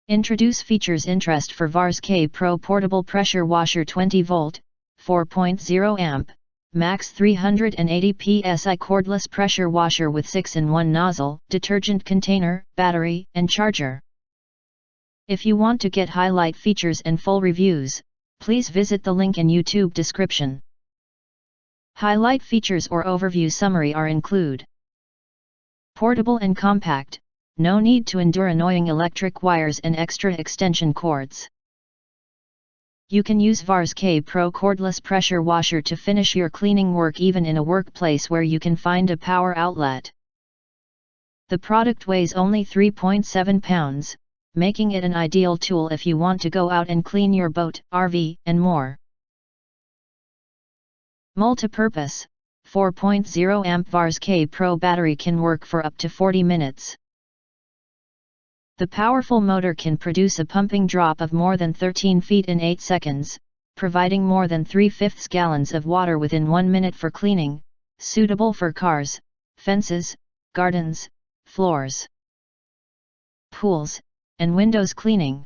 Introduce features interest for VARSKPRO Portable Pressure Washer 20V 4.0Ah, Max 380 PSI Cordless Pressure Washer with 6-in-1 nozzle, detergent container, battery, and charger. If you want to get highlight features and full reviews, please visit the link in YouTube description. Highlight features or overview summary are include: portable and compact, no need to endure annoying electric wires and extra extension cords. You can use VARSKPRO Cordless Pressure Washer to finish your cleaning work even in a workplace where you can find a power outlet. The product weighs only 3.7 pounds, making it an ideal tool if you want to go out and clean your boat, RV, and more. Multipurpose, 4.0 VARSKPRO battery can work for up to 40 minutes. The powerful motor can produce a pumping drop of more than 13 feet in 8 seconds, providing more than 3/5 gallons of water within 1 minute for cleaning, suitable for cars, fences, gardens, floors, pools, and windows cleaning.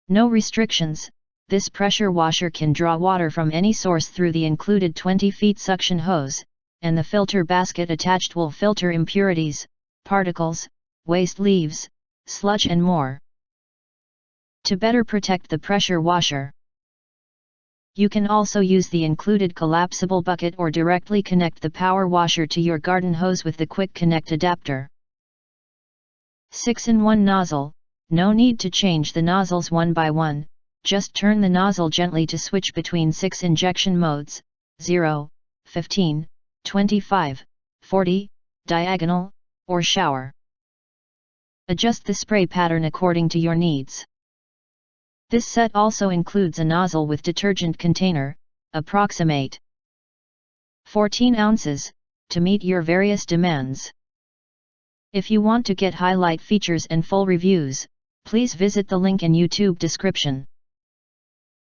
No restrictions, this pressure washer can draw water from any source through the included 20 feet suction hose, and the filter basket attached will filter impurities, particles, waste leaves, sludge and more. To better protect the pressure washer, you can also use the included collapsible bucket or directly connect the power washer to your garden hose with the quick connect adapter. 6-in-1 nozzle, no need to change the nozzles one by one, just turn the nozzle gently to switch between 6 injection modes, 0, 15, 25, 40, diagonal, or shower. Adjust the spray pattern according to your needs. This set also includes a nozzle with detergent container, approximate 14 ounces, to meet your various demands. If you want to get highlight features and full reviews, please visit the link in YouTube description.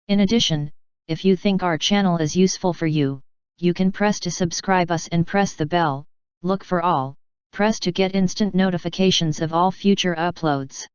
In addition, if you think our channel is useful for you, you can press to subscribe us and press the bell, look for all, press to get instant notifications of all future uploads.